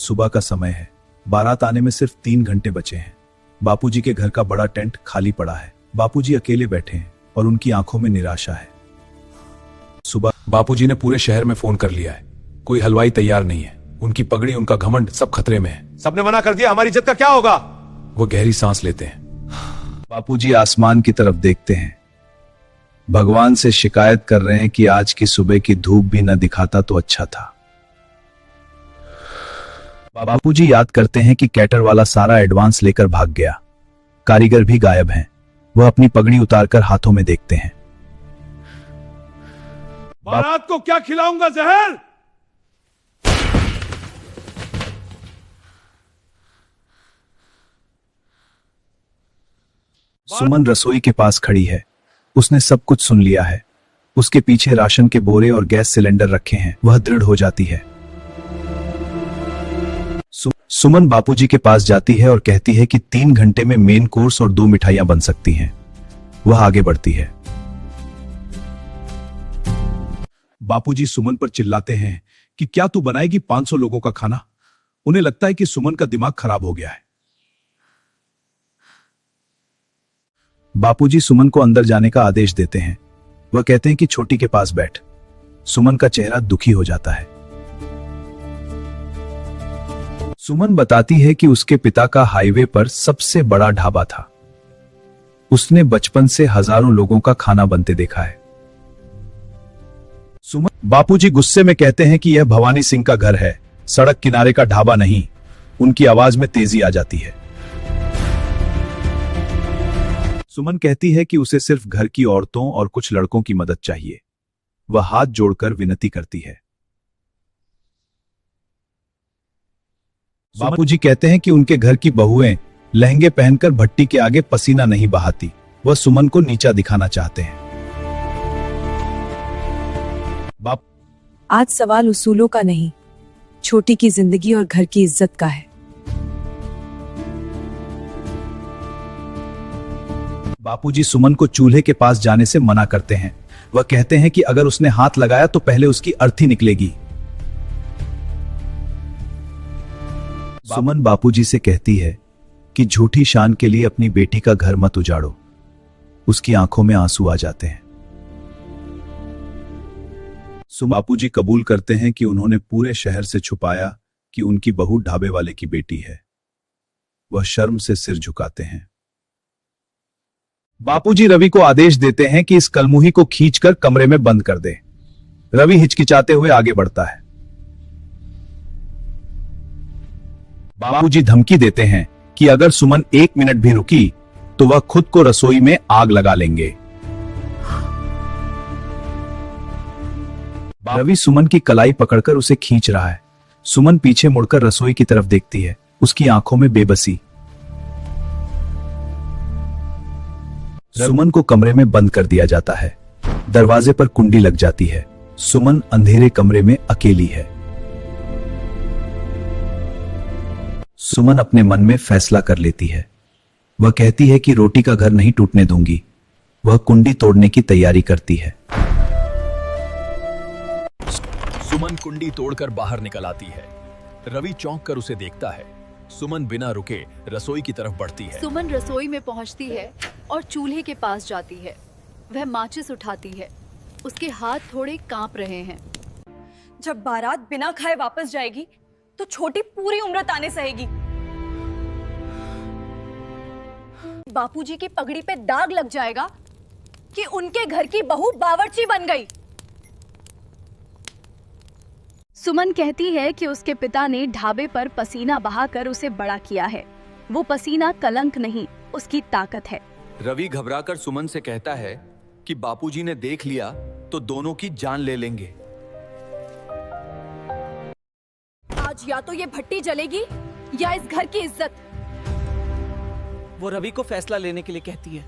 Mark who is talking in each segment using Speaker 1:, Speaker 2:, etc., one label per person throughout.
Speaker 1: सुबह का समय है। बारात आने में सिर्फ 3 घंटे बचे हैं। बापूजी के घर का बड़ा टेंट खाली पड़ा है। बापूजी अकेले बैठे हैं और उनकी आंखों में निराशा है। सुबह
Speaker 2: बापूजी ने पूरे शहर में फोन कर लिया है, कोई हलवाई तैयार नहीं है। उनकी पगड़ी, उनका घमंड, सब खतरे में है।
Speaker 3: सबने मना कर दिया, हमारी इज्जत का क्या होगा?
Speaker 2: वो गहरी सांस लेते हैं।
Speaker 1: बापूजी आसमान की तरफ देखते हैं। भगवान से शिकायत कर रहे हैं कि आज की सुबह की धूप भी न दिखाता तो अच्छा था। बापूजी याद करते हैं कि कैटर वाला सारा एडवांस लेकर भाग गया। कारीगर भी गायब हैं। वह अपनी पगड़ी उतारकर हाथों में देखते हैं।
Speaker 3: बारात को क्या खिलाऊंगा? जहर?
Speaker 1: सुमन रसोई के पास खड़ी है। उसने सब कुछ सुन लिया है। उसके पीछे राशन के बोरे और गैस सिलेंडर रखे हैं। वह दृढ़ हो जाती है। सुमन बापूजी के पास जाती है और कहती है कि 3 घंटे में मेन कोर्स और 2 मिठाइयां बन सकती हैं। वह आगे बढ़ती है। बापूजी सुमन पर चिल्लाते हैं कि क्या तू बनाएगी 500 लोगों का खाना? उन्हें लगता है कि सुमन का दिमाग खराब हो गया है। बापूजी सुमन को अंदर जाने का आदेश देते हैं। वह कहते हैं कि छोटी के पास बैठ। सुमन का चेहरा दुखी हो जाता है। सुमन बताती है कि उसके पिता का हाईवे पर सबसे बड़ा ढाबा था। उसने बचपन से हजारों लोगों का खाना बनते देखा है। सुमन बापूजी गुस्से में कहते हैं कि यह भवानी सिंह का घर है, सड़क किनारे का ढाबा नहीं। उनकी आवाज में तेजी आ जाती है। सुमन कहती है कि उसे सिर्फ घर की औरतों और कुछ लड़कों की मदद चाहिए। वह हाथ जोड़कर विनती करती है। बापूजी कहते हैं कि उनके घर की बहुएं लहंगे पहनकर भट्टी के आगे पसीना नहीं बहाती। वह सुमन को नीचा दिखाना चाहते हैं।
Speaker 4: आज सवाल उसूलों का नहीं, छोटी की जिंदगी और घर की इज्जत का है।
Speaker 1: बापूजी सुमन को चूल्हे के पास जाने से मना करते हैं। वह कहते हैं कि अगर उसने हाथ लगाया तो पहले उसकी अर्थी निकलेगी। सुमन बापूजी से कहती है कि झूठी शान के लिए अपनी बेटी का घर मत उजाड़ो। उसकी आंखों में आंसू आ जाते हैं। बापूजी कबूल करते हैं कि उन्होंने पूरे शहर से छुपाया कि उनकी बहू ढाबे वाले की बेटी है। वह शर्म से सिर झुकाते हैं। बापूजी रवि को आदेश देते हैं कि इस कलमुही को खींचकर कमरे में बंद कर दे। रवि हिचकिचाते हुए आगे बढ़ता है। बापूजी धमकी देते हैं कि अगर सुमन 1 मिनट भी रुकी तो वह खुद को रसोई में आग लगा लेंगे। रवि सुमन की कलाई पकड़कर उसे खींच रहा है। सुमन पीछे मुड़कर रसोई की तरफ देखती है। उसकी आंखों में बेबसी। सुमन को कमरे में बंद कर दिया जाता है। दरवाजे पर कुंडी लग जाती है। सुमन अंधेरे कमरे में अकेली है। सुमन अपने मन में फैसला कर लेती है। वह कहती है कि रोटी का घर नहीं टूटने दूंगी। वह कुंडी तोड़ने की तैयारी करती है।
Speaker 5: सुमन कुंडी तोड़कर बाहर निकल आती है। रवि चौंक कर उसे देखता है। सुमन बिना रुके रसोई की तरफ बढ़ती है।
Speaker 6: सुमन रसोई में पहुंचती है और चूल्हे के पास जाती है। वह माचिस उठाती है। उसके हाथ थोड़े कांप रहे हैं।
Speaker 7: जब बारात बिना खाए वापस जाएगी तो छोटी पूरी उम्र ताने सहेगी। बापूजी की पगड़ी पे दाग लग जाएगा कि उनके घर की बहू बावर्ची बन गई।
Speaker 6: सुमन कहती है कि उसके पिता ने ढाबे पर पसीना बहाकर उसे बड़ा किया है। वो पसीना कलंक नहीं, उसकी ताकत है।
Speaker 5: रवि घबराकर सुमन से कहता है कि बापूजी ने देख लिया तो दोनों की जान ले लेंगे।
Speaker 7: आज या तो ये भट्टी जलेगी या इस घर की इज्जत।
Speaker 8: वो रवि को फैसला लेने के लिए कहती है।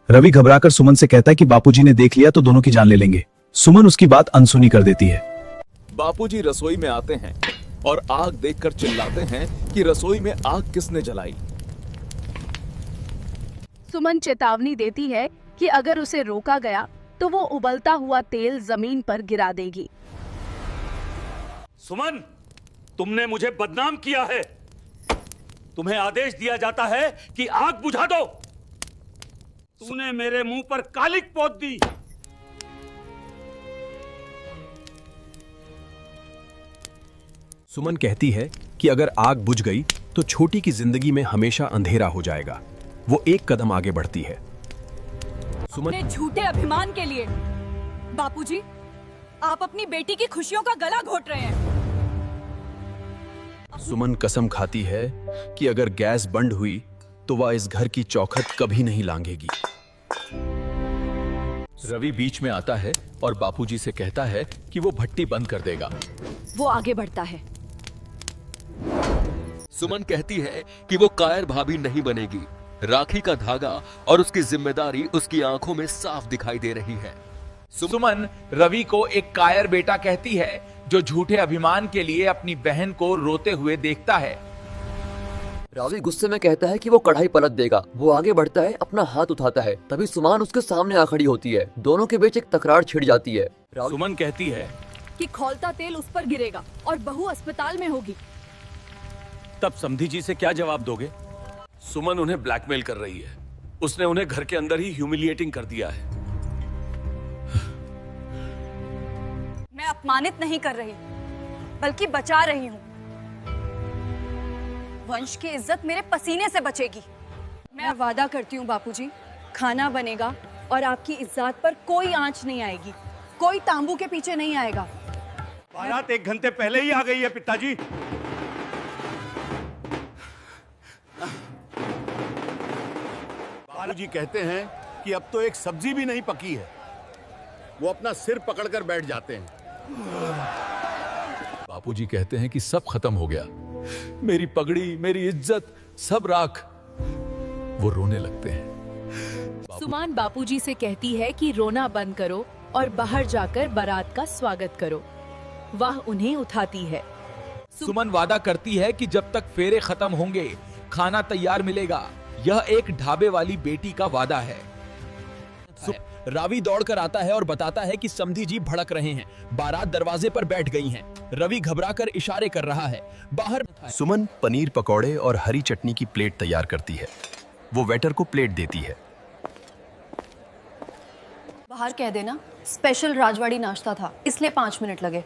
Speaker 1: रवि घबराकर सुमन से कहता है कि बापूजी ने देख लिया तो दोनों की जान ले लेंगे। सुमन उसकी बात अनसुनी कर देती है।
Speaker 5: बापूजी रसोई में आते हैं और आग देखकर चिल्लाते हैं कि रसोई में आग किसने जलाई।
Speaker 6: सुमन चेतावनी देती है कि अगर उसे रोका गया तो वो उबलता हुआ तेल जमीन पर गिरा देगी।
Speaker 3: सुमन, तुमने मुझे बदनाम किया है। तुम्हें आदेश दिया जाता है कि आग बुझा दो। तूने मेरे मुंह पर कालिक पोत दी।
Speaker 5: सुमन कहती है कि अगर आग बुझ गई तो छोटी की जिंदगी में हमेशा अंधेरा हो जाएगा। वो एक कदम आगे बढ़ती है। सुमन
Speaker 7: अपने झूठे अभिमान के लिए बापूजी, आप अपनी बेटी की खुशियों का गला घोट रहे हैं।
Speaker 5: सुमन कसम खाती है कि अगर गैस बंद हुई तो वह इस घर की चौखट कभी नहीं लांघेगी। रवि बीच में आता है और बापूजी से कहता है कि वो भट्टी बंद कर देगा।
Speaker 7: वो आगे बढ़ता है।
Speaker 9: सुमन कहती है कि वो कायर भाभी नहीं बनेगी। राखी का धागा और उसकी जिम्मेदारी उसकी आंखों में साफ दिखाई दे रही है।
Speaker 10: सुमन रवि को एक कायर बेटा कहती है जो झूठे अभिमान के लिए अपनी बहन को रोते हुए देखता है।
Speaker 11: रवि गुस्से में कहता है कि वो कढ़ाई पलट देगा। वो आगे बढ़ता है, अपना हाथ उठाता है, तभी सुमन उसके सामने आ खड़ी होती है। दोनों के बीच एक तकरार छिड़ जाती है।
Speaker 5: सुमन कहती है
Speaker 7: कि खौलता तेल उस पर गिरेगा और बहू अस्पताल में होगी।
Speaker 5: तब समधी जी से क्या जवाब दोगे?
Speaker 9: सुमन उन्हें ब्लैकमेल कर रही है। उसने उन्हें घर के अंदर ही ह्यूमिलिएटिंग कर दिया है।
Speaker 7: मैं अपमानित नहीं कर रही, बल्कि बचा रही हूँ। वंश की इज्जत मेरे पसीने से बचेगी। मैं वादा करती हूँ बापूजी, खाना बनेगा और आपकी इज्जत पर कोई आंच नहीं आएगी। कोई तांबू के पीछे नहीं आएगा।
Speaker 3: बारात 1 घंटे पहले ही आ गई है पिताजी।
Speaker 12: बाबूजी कहते हैं कि अब तो एक सब्जी भी नहीं पकी है। वो अपना सिर पकड़कर बैठ जाते हैं।
Speaker 5: बापूजी कहते हैं कि सब खत्म हो गया, मेरी पगड़ी, मेरी इज्जत, सब राख। वो रोने लगते हैं।
Speaker 4: सुमन बापूजी से कहती है कि रोना बंद करो और बाहर जाकर बारात का स्वागत करो। वह उन्हें उठाती है।
Speaker 10: सुमन वादा करती है कि जब तक फेरे खत्म होंगे खाना तैयार मिलेगा। यह एक ढाबे वाली बेटी का वादा है।
Speaker 5: रवि दौड़कर आता है और बताता है कि समधी जी भड़क रहे हैं। बारात दरवाजे पर बैठ गई हैं। रवि घबराकर इशारे कर रहा है। बाहर सुमन पनीर पकौड़े और हरी चटनी की प्लेट तैयार करती है। वो वेटर को प्लेट देती है।
Speaker 7: बाहर कह देना स्पेशल राजवाड़ी नाश्ता था, इसलिए 5 मिनट लगे।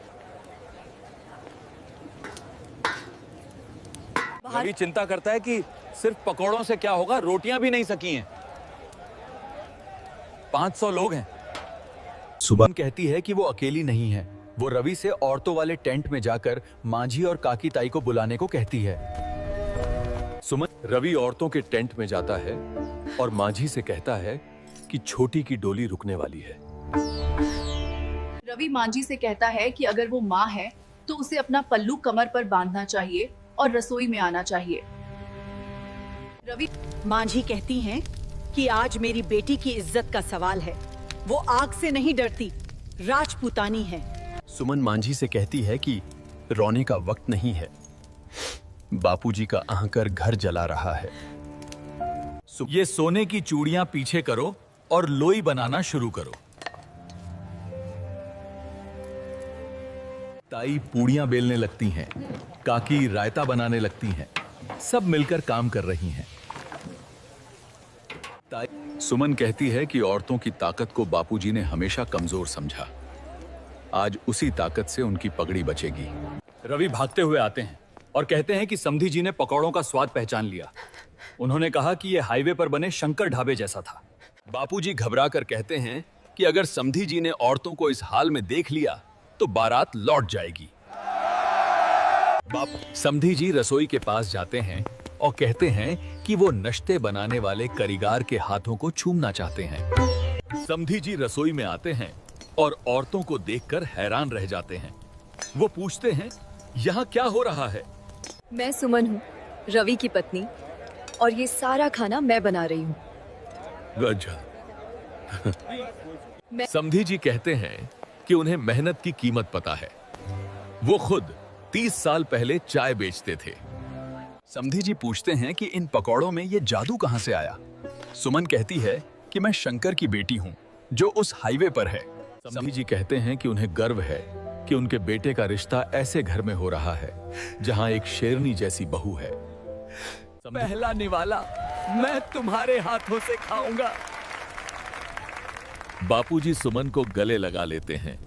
Speaker 8: रवि चिंता करता है कि सिर्फ पकौड़ों से क्या होगा, रोटियां भी नहीं सकी हैं। 500 लोग हैं।
Speaker 5: सुमन कहती है कि वो अकेली नहीं है। वो रवि से औरतों वाले टेंट में जाकर मांझी और काकी ताई को बुलाने को कहती है। सुमन रवि औरतों के टेंट में जाता है और मांझी से कहता है कि छोटी की डोली रुकने वाली है।
Speaker 4: रवि मांझी से कहता है कि अगर वो माँ है तो उसे अपना पल्लू कमर पर बांधना चाहिए और रसोई में आना चाहिए। रवि
Speaker 13: मांझी कहती हैं कि आज मेरी बेटी की इज्जत का सवाल है। वो आग से नहीं डरती, राजपूतानी है।
Speaker 5: सुमन मांझी से कहती है कि रोने का वक्त नहीं है। बापूजी का अहंकार घर जला रहा है।
Speaker 10: ये सोने की चूड़ियां पीछे करो और लोई बनाना शुरू करो।
Speaker 5: ताई पूड़ियां बेलने लगती हैं। काकी रायता बनाने लगती हैं। सब मिलकर काम कर रही हैं। सुमन कहती है कि औरतों की ताकत को बापूजी ने हमेशा कमजोर समझा। आज उसी ताकत से उनकी पगड़ी बचेगी।
Speaker 8: रवि भागते हुए आते हैं और कहते हैं कि समधी जी ने पकौड़ों का स्वाद पहचान लिया। उन्होंने कहा कि यह हाईवे पर बने शंकर ढाबे जैसा था।
Speaker 5: बापूजी घबरा कर कहते हैं कि अगर समधी जी ने औरतों को इस हाल में देख लिया तो बारात लौट जाएगी। समधी जी रसोई के पास जाते हैं और कहते हैं कि वो नश्ते बनाने वाले कारीगर के हाथों को छूमना चाहते हैं। समधी जी रसोई में आते हैं और औरतों को देखकर हैरान रह जाते हैं। वो पूछते हैं, यहाँ क्या हो रहा है?
Speaker 4: मैं सुमन हूँ, रवि की पत्नी, और ये सारा खाना मैं बना रही हूँ।
Speaker 5: समधी जी कहते हैं कि उन्हें मेहनत की कीमत पता है। वो खुद 30 साल पहले चाय बेचते थे। समधी जी पूछते हैं कि इन पकौड़ों में ये जादू कहां से आया? सुमन कहती है कि मैं शंकर की बेटी हूं जो उस हाईवे पर है। समधी जी कहते हैं कि उन्हें गर्व है कि उनके बेटे का रिश्ता ऐसे घर में हो रहा है जहां एक शेरनी जैसी बहू है।
Speaker 10: पहला निवाला मैं तुम्हारे हाथों से खाऊंगा।
Speaker 5: बापूजी सुमन को गले लगा लेते हैं